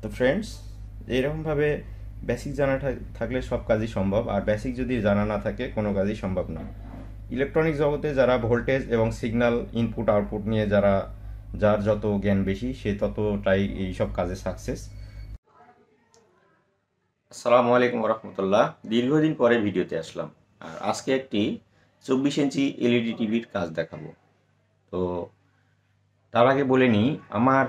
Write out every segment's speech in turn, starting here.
তো ফ্রেন্ডস, এরকমভাবে বেসিক জানা থাকলে সব কাজই সম্ভব, আর বেসিক যদি জানা না থাকে কোনো কাজই সম্ভব না। ইলেকট্রনিক জগতে যারা ভোল্টেজ এবং সিগন্যাল ইনপুট আউটপুট নিয়ে যার যত জ্ঞান বেশি সে ততটাই এই সব কাজে সাকসেস। আসসালামু আলাইকুম রহমতুল্লাহ। দীর্ঘদিন পরে ভিডিওতে আসলাম, আর আজকে একটি 24 ইঞ্চি এলইডি টিভির কাজ দেখাবো। তো তার আগে বলে নিই, আমার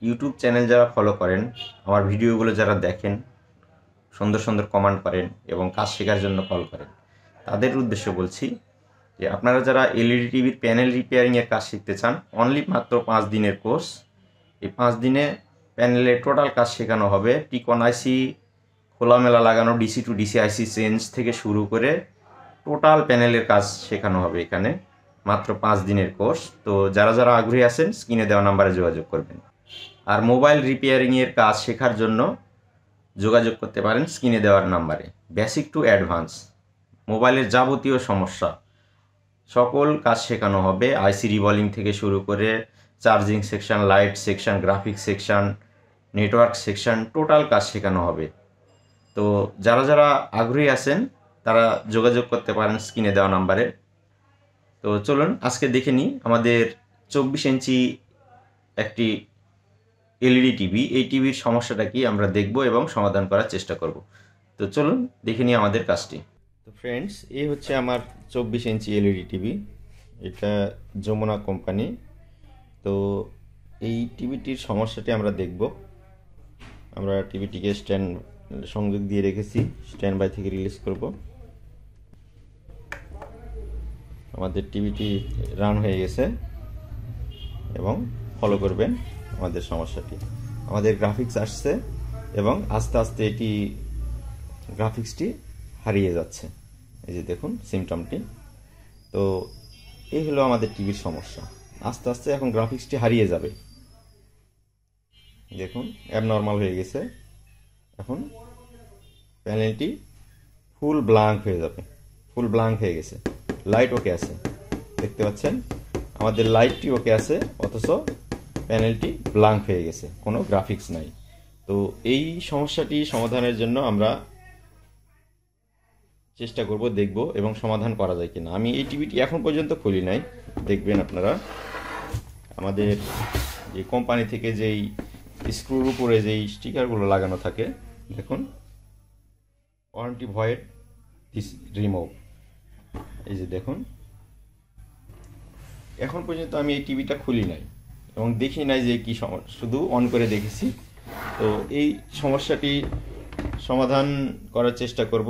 ইউটিউব চ্যানেল যারা ফলো করেন, আমার ভিডিওগুলো যারা দেখেন, সুন্দর সুন্দর কমেন্ট করেন এবং কাজ শেখার জন্য কল করেন, তাদের উদ্দেশ্য বলছি যে আপনারা যারা এলইডি টিভির প্যানেল রিপেয়ারিংয়ের কাজ শিখতে চান, অনলি মাত্র 5 দিনের কোর্স। এই 5 দিনে প্যানেলের টোটাল কাজ শেখানো হবে। টিকন আইসি খোলামেলা লাগানো, ডিসি টু ডিসি আইসি চেঞ্জ থেকে শুরু করে টোটাল প্যানেলের কাজ শেখানো হবে এখানে। মাত্র 5 দিনের কোর্স। তো যারা যারা আগ্রহী আছেন স্ক্রিনে দেওয়া নাম্বারে যোগাযোগ করবেন। আর মোবাইল রিপেয়ারিংয়ের কাজ শেখার জন্য যোগাযোগ করতে পারেন স্ক্রিনে দেওয়ার নাম্বারে। বেসিক টু অ্যাডভান্স মোবাইলের যাবতীয় সমস্যা সকল কাজ শেখানো হবে। আইসি রিভলিং থেকে শুরু করে charging section, light section, graphics section, network section, total কাজ শেখানো হবে। তো যারা যারা আগ্রহী আছেন তারা যোগাযোগ করতে পারেন স্ক্রিনে দেওয়া নাম্বারে। তো চলুন আজকে দেখে নিই আমাদের 24 ইঞ্চি একটি এলইডি টিভি, এই টিভির সমস্যাটা কি আমরা দেখব এবং সমাধান করার চেষ্টা করব। তো চলুন দেখে নিই আমাদের কাজটি। তো ফ্রেন্ডস, এই হচ্ছে আমার 24 ইঞ্চি এলইডি টিভি। এটা যমুনা কোম্পানি। তো এই টিভিটির সমস্যাটি আমরা দেখব। আমরা টিভিটিকে স্ট্যান্ড সংযোগ দিয়ে রেখেছি, স্ট্যান্ড বাই থেকে রিলিজ করব। আমাদের টিভিটি রান হয়ে গেছে এবং ফলো করবেন আমাদের সমস্যাটি। আমাদের গ্রাফিক্স আসছে এবং আস্তে আস্তে এটি গ্রাফিক্সটি হারিয়ে যাচ্ছে। এই যে দেখুন সিমটমটি। তো এই হলো আমাদের টিভির সমস্যা। আস্তে আস্তে এখন গ্রাফিক্সটি হারিয়ে যাবে। দেখুন অ্যাবনর্মাল হয়ে গেছে। এখন প্যানেলটি ফুল ব্ল্যাঙ্ক হয়ে যাবে। ফুল ব্ল্যাঙ্ক হয়ে গেছে। লাইট ওকে আছে, দেখতে পাচ্ছেন আমাদের লাইটটি ওকে আছে, অথচ প্যানেলটি ব্ল্যাঙ্ক হয়ে গেছে, কোনো গ্রাফিক্স নাই। তো এই সমস্যাটি সমাধানের জন্য আমরা চেষ্টা করব, দেখব এবং সমাধান করা যায় কিনা। আমি এই টিভিটি এখন পর্যন্ত খুলি নাই, দেখবেন আপনারা। আমাদের যে কোম্পানি থেকে যেই স্ক্রুর উপরে যেই স্টিকারগুলো লাগানো থাকে, দেখুন ওয়ারেন্টি ভয়েড দিস রিমুভ। এই যে দেখুন, এখন পর্যন্ত আমি এই টিভিটা খুলি নাই এবং দেখি নাই যে কি সমস্যা, শুধু অন করে দেখেছি। তো এই সমস্যাটি সমাধান করার চেষ্টা করব।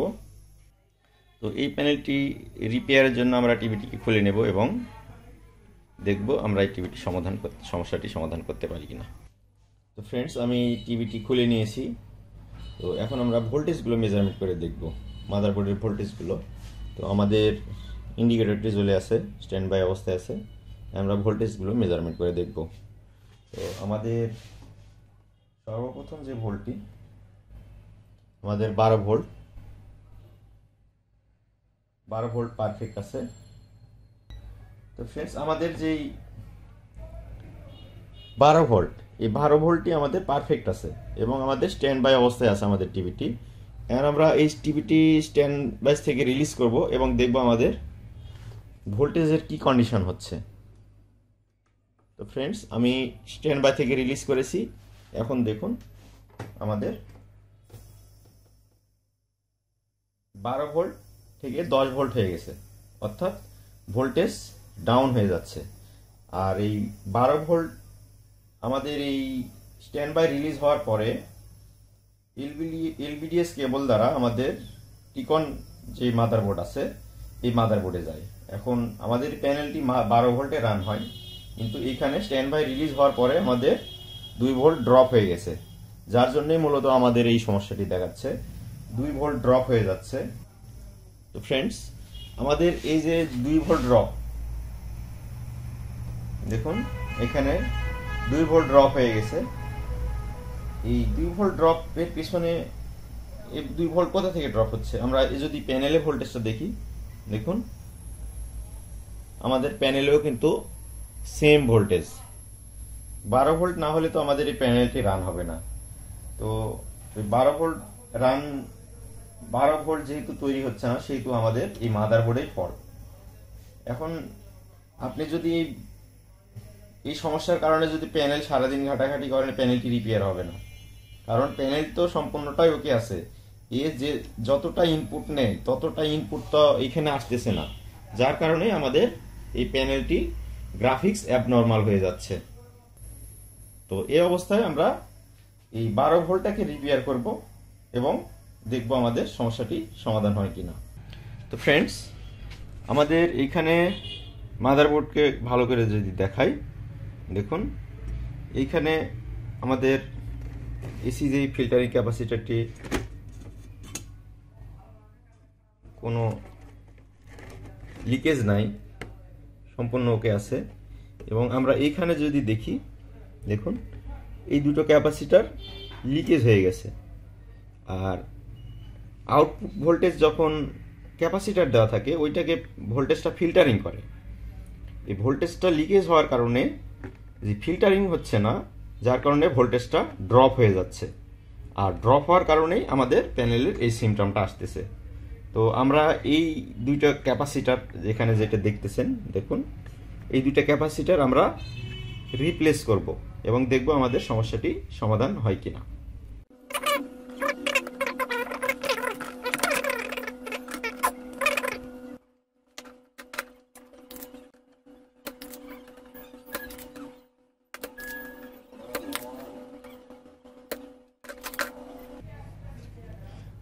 তো এই প্যানেলটি রিপেয়ারের জন্য আমরা টিভিটিকে খুলে নেব এবং দেখব আমরা এই টিভিটি সমস্যাটি সমাধান করতে পারি কিনা। তো ফ্রেন্ডস, আমি টিভিটি খুলে নিয়েছি। তো এখন আমরা ভোল্টেজগুলো মেজারমেন্ট করে দেখব, মাদারবোর্ডের ভোল্টেজগুলো। তো আমাদের ইন্ডিকেটরটি চলে আসে, স্ট্যান্ড বাই অবস্থায় আছে। আমরা ভোল্টেজগুলো মেজারমেন্ট করে দেখব। তো আমাদের সর্বপ্রথম যে ভোল্টটি, আমাদের 12 ভোল্ট। 12 ভোল্ট পারফেক্ট আছে। তো ফ্রেন্ডস, আমাদের যেই 12 ভোল্ট, এই 12 ভোল্টটি আমাদের পারফেক্ট আছে এবং আমাদের স্ট্যান্ড বাই অবস্থায় আছে আমাদের টিভিটি। এখন আমরা এই টিভিটি স্ট্যান্ড বাই থেকে রিলিজ করব এবং দেখব আমাদের ভোল্টেজের কি কন্ডিশন হচ্ছে। তো ফ্রেন্ডস, আমি স্ট্যান্ড বাই থেকে রিলিজ করেছি। এখন দেখুন আমাদের 12 ভোল্ট থেকে 10 ভোল্ট হয়ে গেছে, অর্থাৎ ভোল্টেজ ডাউন হয়ে যাচ্ছে। আর এই 12 ভোল্ট আমাদের এই স্ট্যান্ড বাই রিলিজ হওয়ার পরে এলবিডিএস কেবল দ্বারা আমাদের টিকন যে মাদারবোর্ড আছে এই মাদারবোর্ডে যায়। এখন আমাদের প্যানেলটি 12 ভোল্টে রান হয়, কিন্তু এইখানে স্ট্যান্ড বাই রিলিজ হওয়ার পরে আমাদের 2 ভোল্ট ড্রপ হয়ে গেছে, যার জন্যই মূলত আমাদের এই সমস্যাটি দেখাচ্ছে। 2 ভোল্ট ড্রপ হয়ে যাচ্ছে। তো ফ্রেন্ডস, আমাদের এই যে 2 ভোল্ট ড্রপ, দেখুন এখানে 2 ভোল্ট ড্রপ হয়ে গেছে। এই 2 ভোল্ট ড্রপের পিছনে এই 2 ভোল্ট কোথা থেকে ড্রপ হচ্ছে, আমরা যদি প্যানেলে ভোল্টেজটা দেখি, দেখুন আমাদের প্যানেলেও কিন্তু সেম ভোল্টেজ। 12 ভোল্ট না হলে তো আমাদের এই প্যানেলটি রান হবে না। তো 12 ভোল্ট রান 12 ভোল্ট যেহেতু তৈরি হচ্ছে না, সেহেতু আমাদের এই মাদারবোর্ডেই ফল্ট। এখন আপনি যদি এই সমস্যার কারণে যদি প্যানেল সারাদিন ঘাটাঘাটি করেন, প্যানেলটি রিপেয়ার হবে না, কারণ প্যানেল তো সম্পূর্ণটাই ওকে আছে। যে যতটা ইনপুট নেয় ততটা ইনপুট তো এখানে আসতেছে না, যার কারণে আমাদের এই প্যানেলটি গ্রাফিক্স অ্যাবনর্মাল হয়ে যাচ্ছে। তো এই অবস্থায় আমরা এই 12 ভোল্টটাকে রিপেয়ার করব এবং দেখব আমাদের সমস্যাটি সমাধান হয় কিনা। তো ফ্রেন্ডস, আমাদের এইখানে মাদারবোর্ডকে ভালো করে যদি দেখাই, দেখুন এইখানে আমাদের এসি যে ফিল্টারিং ক্যাপাসিটারটি কোনো লিকেজ নাই, সম্পূর্ণ ওকে আছে। এবং আমরা এইখানে যদি দেখি, দেখুন এই দুটো ক্যাপাসিটার লিকেজ হয়ে গেছে। আর আউটপুট ভোল্টেজ যখন ক্যাপাসিটার দেওয়া থাকে, ওইটাকে ভোল্টেজটা ফিল্টারিং করে। এই ভোল্টেজটা লিকেজ হওয়ার কারণে যে ফিল্টারিং হচ্ছে না, যার কারণে ভোল্টেজটা ড্রপ হয়ে যাচ্ছে। আর ড্রপ হওয়ার কারণেই আমাদের প্যানেলের এই সিমটমটা আসতেছে। তো আমরা এই দুইটা ক্যাপাসিটার যেখানে যেটা দেখতেছেন, দেখুন এই দুইটা ক্যাপাসিটার আমরা রিপ্লেস করব এবং দেখব আমাদের সমস্যাটি সমাধান হয় কিনা।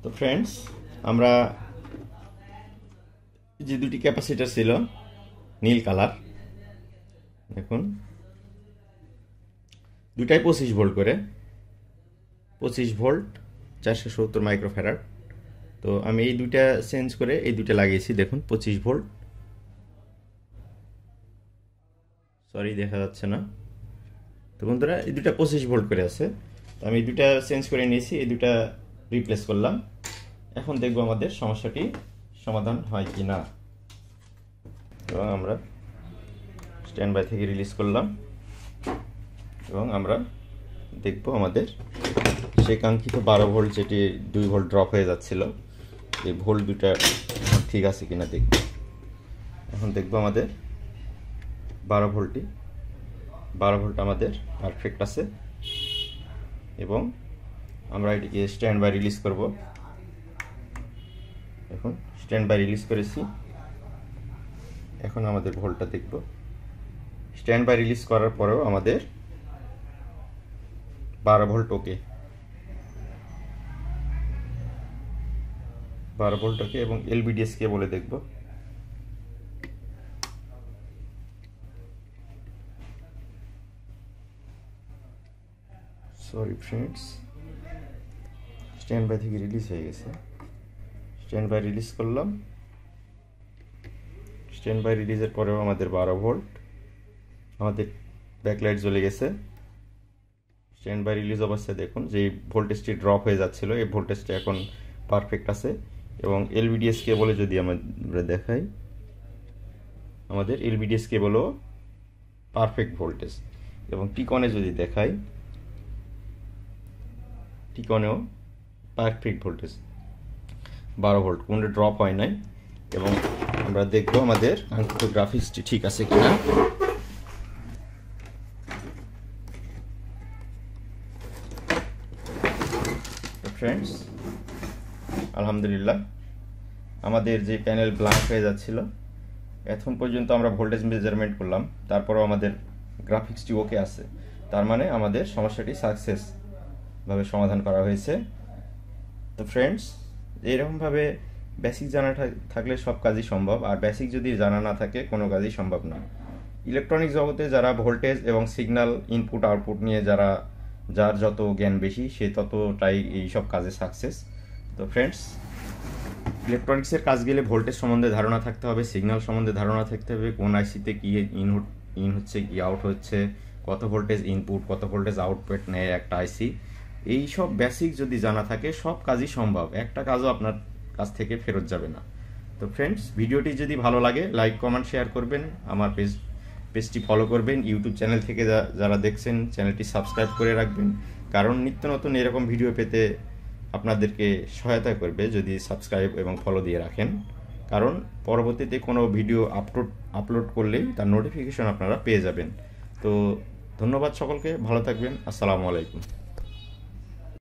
তো ফ্রেন্ডস, আমরা যে দুটি ক্যাপাসিটার ছিল নীল কালার, দেখুন দুটাই 25 ভোল্ট করে, 25 ভোল্ট 470 মাইক্রোফ্যারাড। তো আমি এই দুইটা চেঞ্জ করে এই দুইটা লাগিয়েছি। দেখুন 25 ভোল্ট, সরি দেখা যাচ্ছে না। তো বন্ধুরা, এই দুটা 25 ভোল্ট করে আছে। তো আমি এই দুটা চেঞ্জ করে নিয়েছি, এই দুটা রিপ্লেস করলাম। এখন দেখব আমাদের সমস্যাটি সমাধান হয় কি না। এবং আমরা স্ট্যান্ড বাই থেকে রিলিজ করলাম এবং আমরা দেখব আমাদের সেই কাঙ্ক্ষিত 12 ভোল্ট, যেটি 2 ভোল্ট ড্রপ হয়ে যাচ্ছিল, এই ভোল্ট দুটা ঠিক আছে কিনা দেখব। এখন দেখব আমাদের 12 ভোল্ট আমাদের পারফেক্ট আছে এবং আমরা এটিকে স্ট্যান্ড বাই রিলিজ করব। এখন স্ট্যান্ড বাই রিলিজ করেছি। এখন আমাদের ভোল্টটা দেখব। স্ট্যান্ড বাই রিলিজ করার পরেও আমাদের 12 ভোল্ট ওকে, 12 ভোল্ট ওকে। এবং এলবিডিএস কে বলে দেখব। সরি ফ্রেন্ডস, স্ট্যান্ড বাই থেকে রিলিজ হয়ে গেছে। স্ট্যান্ড বাই রিলিজ করলাম। স্ট্যান্ড বাই রিলিজের পরেও আমাদের 12 ভোল্ট, আমাদের ব্যাকলাইট জ্বলে গেছে। স্ট্যান্ড বাই রিলিজ অবস্থায় দেখুন যে ভোল্টেজটি ড্রপ হয়ে যাচ্ছিল, এই ভোল্টেজটা এখন পারফেক্ট আছে। এবং এলবিডিএস কেবলে যদি আমরা দেখাই, আমাদের এলবিডিএস কেবলও পারফেক্ট ভোল্টেজ। এবং টিকনে যদি দেখাই, টিকনেও পারফেক্ট ভোল্টেজ, 12 ভোল্ট, কোনো ড্রপ হয় নাই। এবং আমরা দেখব আমাদের কাঙ্ক্ষিত গ্রাফিক্সটি ঠিক আছে কিনা। ফ্রেন্ডস, আলহামদুলিল্লাহ, আমাদের যে প্যানেল ব্ল্যাঙ্ক হয়ে যাচ্ছিল, এখন পর্যন্ত আমরা ভোল্টেজ মেজারমেন্ট করলাম, তারপরেও আমাদের গ্রাফিক্সটি ওকে আছে। তার মানে আমাদের সমস্যাটি সাকসেসভাবে সমাধান করা হয়েছে। তো ফ্রেন্ডস, এইরকমভাবে বেসিক জানা থাকলে সব কাজই সম্ভব, আর বেসিক যদি জানা না থাকে কোনো কাজই সম্ভব না। ইলেকট্রনিক জগতে যারা ভোল্টেজ এবং সিগন্যাল ইনপুট আউটপুট নিয়ে যার যত জ্ঞান বেশি, সে ততটাই এই সব কাজে সাকসেস। তো ফ্রেন্ডস, ইলেকট্রনিক্সের কাজ গেলে ভোল্টেজ সম্বন্ধে ধারণা থাকতে হবে, সিগন্যাল সম্বন্ধে ধারণা থাকতে হবে, কোন আইসিতে কী ইন হচ্ছে, কি আউট হচ্ছে, কত ভোল্টেজ ইনপুট, কত ভোল্টেজ আউটপুট নেয় একটা আইসি। এই সব বেসিক যদি জানা থাকে, সব কাজই সম্ভব, একটা কাজও আপনার কাছ থেকে ফেরত যাবে না। তো ফ্রেন্ডস, ভিডিওটি যদি ভালো লাগে লাইক কমেন্ট শেয়ার করবেন, আমার পেজটি ফলো করবেন, ইউটিউব চ্যানেল থেকে যারা দেখছেন চ্যানেলটি সাবস্ক্রাইব করে রাখবেন, কারণ নিত্য নতুন এরকম ভিডিও পেতে আপনাদেরকে সহায়তা করবে যদি সাবস্ক্রাইব এবং ফলো দিয়ে রাখেন, কারণ পরবর্তীতে কোনো ভিডিও আপলোড করলেই তার নোটিফিকেশন আপনারা পেয়ে যাবেন। তো ধন্যবাদ সকলকে, ভালো থাকবেন, আসসালামু আলাইকুম।